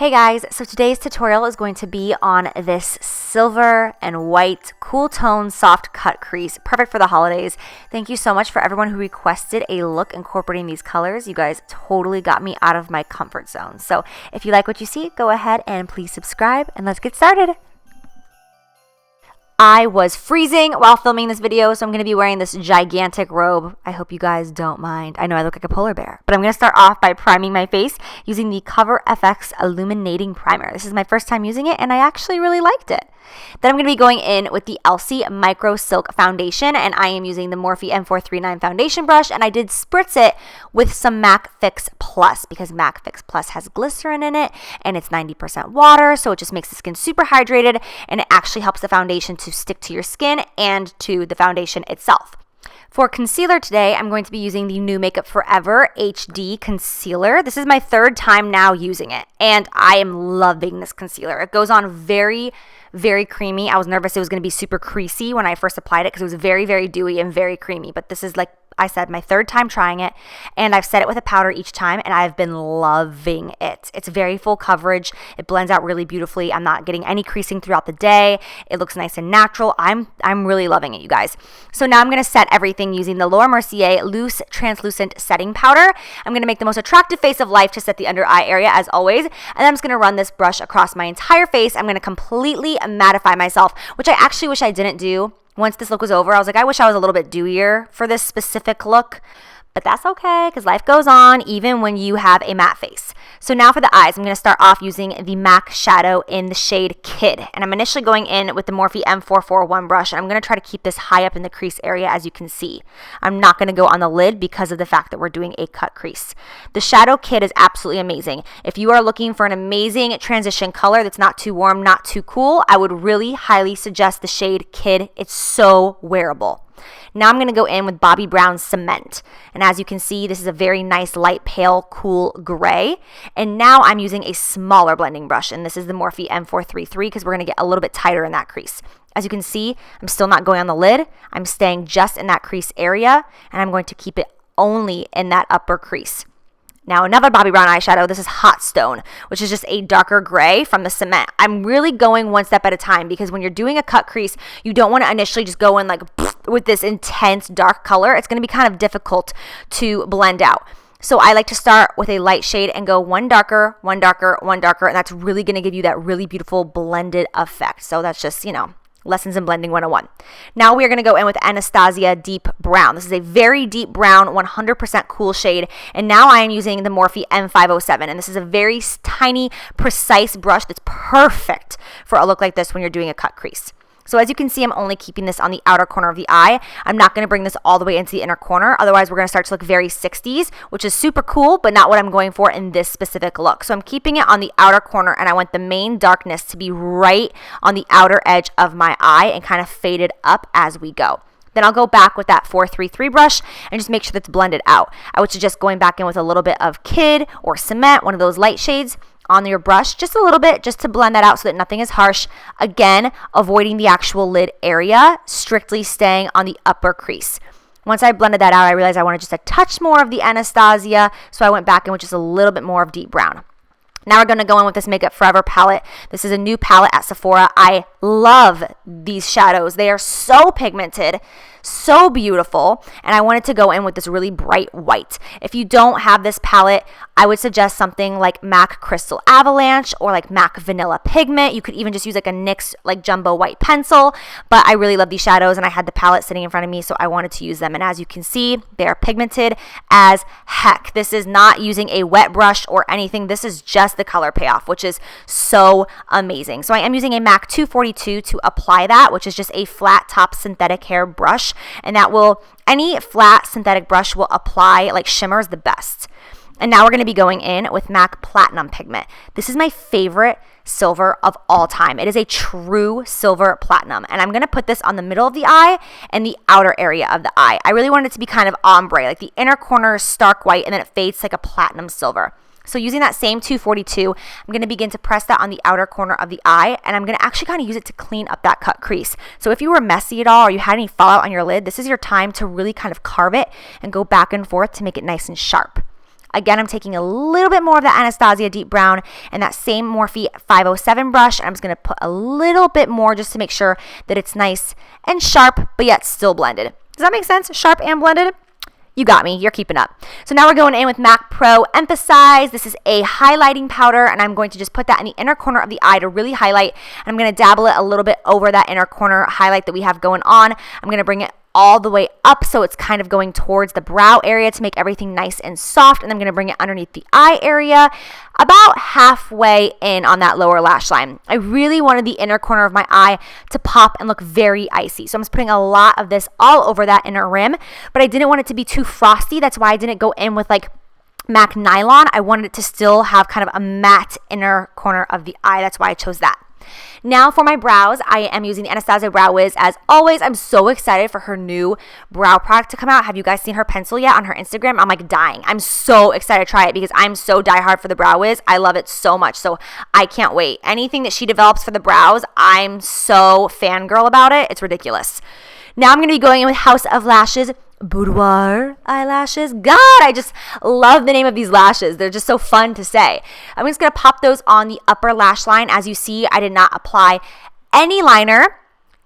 Hey guys, so today's tutorial is going to be on this silver and white cool tone soft cut crease, perfect for the holidays. Thank you so much for everyone who requested a look incorporating these colors. You guys totally got me out of my comfort zone. So if you like what you see, go ahead and please subscribe and let's get started. I was freezing while filming this video, so I'm going to be wearing this gigantic robe. I hope you guys don't mind. I know I look like a polar bear, but I'm going to start off by priming my face using the Cover FX Illuminating Primer. This is my first time using it, and I actually really liked it. Then I'm going to be going in with the Elsie Micro Silk Foundation, and I am using the Morphe M439 foundation brush, and I did spritz it with some MAC Fix Plus because MAC Fix Plus has glycerin in it, and it's 90% water, so it just makes the skin super hydrated, and it actually helps the foundation to stick to your skin and to the foundation itself. For concealer today, I'm going to be using the New Makeup Forever HD Concealer. This is my third time now using it, and I am loving this concealer. It goes on very creamy. I was nervous it was going to be super creasy when I first applied it because it was very dewy and very creamy, but this is, like I said, my third time trying it, and I've set it with a powder each time, and I've been loving it. It's very full coverage. It blends out really beautifully. I'm not getting any creasing throughout the day. It looks nice and natural. I'm really loving it, you guys. So now I'm going to set everything using the Laura Mercier Loose Translucent Setting Powder. I'm going to make the most attractive face of life to set the under eye area, as always, and then I'm just going to run this brush across my entire face. I'm going to completely mattify myself, which I actually wish I didn't do. Once this look was over, I was like, I wish I was a little bit dewier for this specific look, but that's okay because life goes on even when you have a matte face. So now for the eyes, I'm going to start off using the MAC shadow in the shade Kid, and I'm initially going in with the Morphe M441 brush, and I'm going to try to keep this high up in the crease area, as you can see. I'm not going to go on the lid because of the fact that we're doing a cut crease. The shadow Kid is absolutely amazing. If you are looking for an amazing transition color that's not too warm, not too cool, I would really highly suggest the shade Kid. It's so wearable. Now I'm going to go in with Bobbi Brown's Cement. And as you can see, this is a very nice light pale cool gray. And now I'm using a smaller blending brush. And this is the Morphe M433 because we're going to get a little bit tighter in that crease. As you can see, I'm still not going on the lid. I'm staying just in that crease area. And I'm going to keep it only in that upper crease. Now another Bobbi Brown eyeshadow, this is Hot Stone, which is just a darker gray from the Cement. I'm really going one step at a time because when you're doing a cut crease, you don't want to initially just go in like with this intense dark color. It's going to be kind of difficult to blend out. So I like to start with a light shade and go one darker, one darker, one darker, and that's really going to give you that really beautiful blended effect. So that's just, you know, Lessons in Blending 101. Now we are going to go in with Anastasia Deep Brown. This is a very deep brown, 100% cool shade. And now I am using the Morphe M507. And this is a very tiny, precise brush that's perfect for a look like this when you're doing a cut crease. So as you can see, I'm only keeping this on the outer corner of the eye. I'm not going to bring this all the way into the inner corner. Otherwise, we're going to start to look very 60s, which is super cool, but not what I'm going for in this specific look. So I'm keeping it on the outer corner, and I want the main darkness to be right on the outer edge of my eye and kind of fade it up as we go. Then I'll go back with that 433 brush and just make sure that's blended out. I would suggest going back in with a little bit of Kid or Cement, one of those light shades, on your brush, just a little bit, just to blend that out so that nothing is harsh. Again, avoiding the actual lid area, strictly staying on the upper crease. Once I blended that out, I realized I wanted just a touch more of the Anastasia, so I went back in with just a little bit more of deep brown. Now we're going to go in with this Makeup Forever palette. This is a new palette at Sephora. I love these shadows. They are so pigmented, so beautiful, and I wanted to go in with this really bright white. If you don't have this palette, I would suggest something like MAC Crystal Avalanche or like MAC Vanilla Pigment. You could even just use like a NYX like jumbo white pencil, but I really love these shadows and I had the palette sitting in front of me, so I wanted to use them. And as you can see, they are pigmented as heck. This is not using a wet brush or anything. This is just the color payoff, which is so amazing. So I am using a MAC 242 to apply that, which is just a flat top synthetic hair brush, and that will, any flat synthetic brush will apply like shimmers the best. And now we're going to be going in with MAC Platinum Pigment. This is my favorite silver of all time. It is a true silver platinum, and I'm going to put this on the middle of the eye and the outer area of the eye. I really want it to be kind of ombre, like the inner corner is stark white and then it fades like a platinum silver. So using that same 242, I'm going to begin to press that on the outer corner of the eye, and I'm going to actually kind of use it to clean up that cut crease. So if you were messy at all or you had any fallout on your lid, this is your time to really kind of carve it and go back and forth to make it nice and sharp. Again, I'm taking a little bit more of that Anastasia deep brown and that same Morphe 507 brush. I'm just going to put a little bit more just to make sure that it's nice and sharp, but yet still blended. Does that make sense? Sharp and blended? You got me. You're keeping up. So now we're going in with MAC Pro Emphasize. This is a highlighting powder, and I'm going to just put that in the inner corner of the eye to really highlight. And I'm going to dabble it a little bit over that inner corner highlight that we have going on. I'm going to bring it all the way up so it's kind of going towards the brow area to make everything nice and soft. And I'm going to bring it underneath the eye area about halfway in on that lower lash line. I really wanted the inner corner of my eye to pop and look very icy. So I'm just putting a lot of this all over that inner rim, but I didn't want it to be too frosty. That's why I didn't go in with like MAC Nylon. I wanted it to still have kind of a matte inner corner of the eye. That's why I chose that. Now for my brows, I am using the Anastasia Brow Wiz as always. I'm so excited for her new brow product to come out. Have you guys seen her pencil yet on her Instagram? I'm like dying. I'm so excited to try it because I'm so diehard for the Brow Wiz. I love it so much, so I can't wait. Anything that she develops for the brows, I'm so fangirl about it. It's ridiculous. Now I'm going to be going in with House of Lashes Boudoir eyelashes. God, I just love the name of these lashes. They're just so fun to say. I'm just going to pop those on the upper lash line. As you see, I did not apply any liner.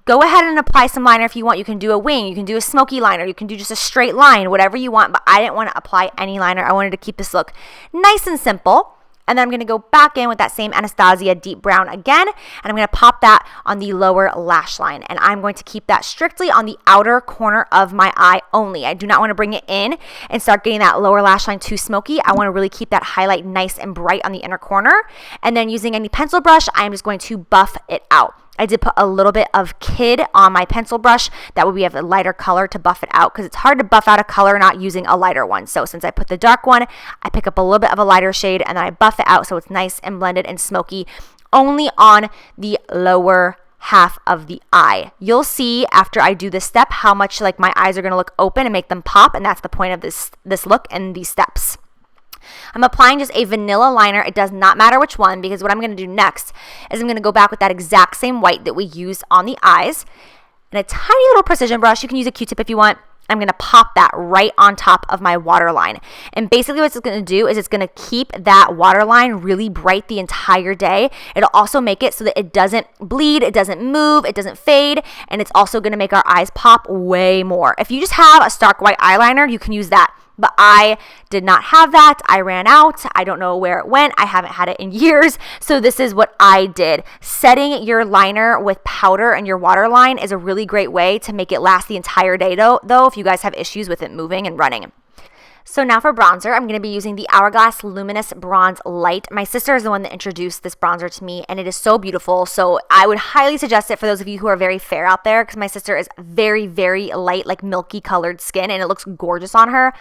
Go ahead and apply some liner if you want. You can do a wing. You can do a smoky liner. You can do just a straight line, whatever you want. But I didn't want to apply any liner. I wanted to keep this look nice and simple. And then I'm going to go back in with that same Anastasia deep brown again. And I'm going to pop that on the lower lash line. And I'm going to keep that strictly on the outer corner of my eye only. I do not want to bring it in and start getting that lower lash line too smoky. I want to really keep that highlight nice and bright on the inner corner. And then using any pencil brush, I'm just going to buff it out. I did put a little bit of Kid on my pencil brush. That way we have a lighter color to buff it out because it's hard to buff out a color not using a lighter one. So since I put the dark one, I pick up a little bit of a lighter shade and then I buff it out so it's nice and blended and smoky only on the lower half of the eye. You'll see after I do this step how much like my eyes are going to look open and make them pop, and that's the point of this look and these steps. I'm applying just a vanilla liner. It does not matter which one because what I'm going to do next is I'm going to go back with that exact same white that we used on the eyes and a tiny little precision brush. You can use a Q-tip if you want. I'm going to pop that right on top of my waterline. And basically what it's going to do is it's going to keep that waterline really bright the entire day. It'll also make it so that it doesn't bleed, it doesn't move, it doesn't fade, and it's also going to make our eyes pop way more. If you just have a stark white eyeliner, you can use that. But I did not have that. I ran out. I don't know where it went. I haven't had it in years. So this is what I did. Setting your liner with powder and your waterline is a really great way to make it last the entire day though if you guys have issues with it moving and running. So now for bronzer, I'm going to be using the Hourglass Luminous Bronze Light. My sister is the one that introduced this bronzer to me, and it is so beautiful. So I would highly suggest it for those of you who are very fair out there, because my sister is very, very light, like milky colored skin, and it looks gorgeous on her.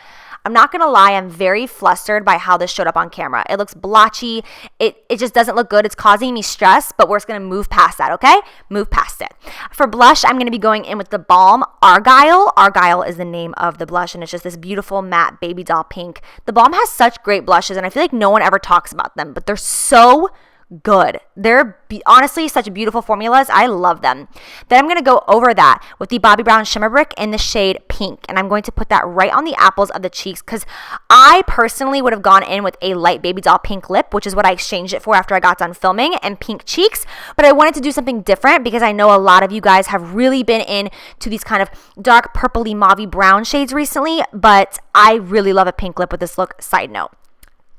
I'm not going to lie, I'm very flustered by how this showed up on camera. It looks blotchy. It just doesn't look good. It's causing me stress, but we're just going to move past that, okay? Move past it. For blush, I'm going to be going in with the Balm Argyle. Argyle is the name of the blush, and it's just this beautiful matte baby doll pink. The Balm has such great blushes, and I feel like no one ever talks about them, but they're so good. They're honestly such beautiful formulas. I love them. Then I'm going to go over that with the Bobbi Brown Shimmer Brick in the shade Pink, and I'm going to put that right on the apples of the cheeks because I personally would have gone in with a light baby doll pink lip, which is what I exchanged it for after I got done filming, and pink cheeks, but I wanted to do something different because I know a lot of you guys have really been into these kind of dark purpley mauvey brown shades recently, but I really love a pink lip with this look. Side note.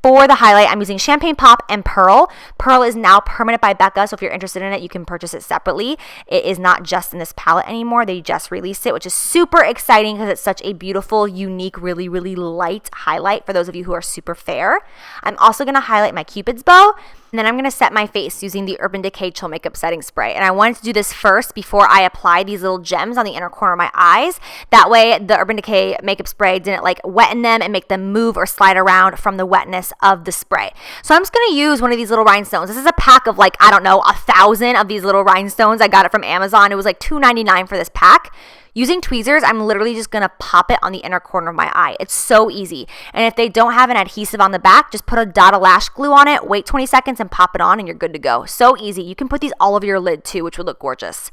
For the highlight, I'm using Champagne Pop and Pearl. Pearl is now permanent by Becca, so if you're interested in it, you can purchase it separately. It is not just in this palette anymore. They just released it, which is super exciting because it's such a beautiful, unique, really, really light highlight for those of you who are super fair. I'm also going to highlight my Cupid's bow, and then I'm going to set my face using the Urban Decay Chill Makeup Setting Spray. And I wanted to do this first before I apply these little gems on the inner corner of my eyes. That way, the Urban Decay makeup spray didn't like wetten them and make them move or slide around from the wetness of the spray. So I'm just going to use one of these little rhinestones. This is a pack of like, I don't know, 1,000 of these little rhinestones. I got it from Amazon. It was like $2.99 for this pack. Using tweezers, I'm literally just going to pop it on the inner corner of my eye. It's so easy. And if they don't have an adhesive on the back, just put a dot of lash glue on it, wait 20 seconds and pop it on and you're good to go. So easy. You can put these all over your lid too, which would look gorgeous.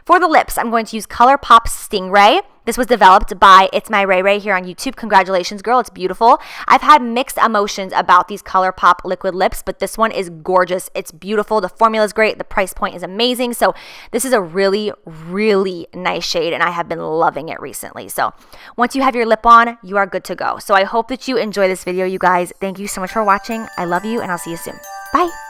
For the lips, I'm going to use ColourPop Stingray. This was developed by It's My Ray Ray here on YouTube. Congratulations, girl. It's beautiful. I've had mixed emotions about these ColourPop liquid lips, but this one is gorgeous. It's beautiful. The formula is great. The price point is amazing. So this is a really, really nice shade, and I have been loving it recently. So once you have your lip on, you are good to go. So I hope that you enjoy this video, you guys. Thank you so much for watching. I love you, and I'll see you soon. Bye.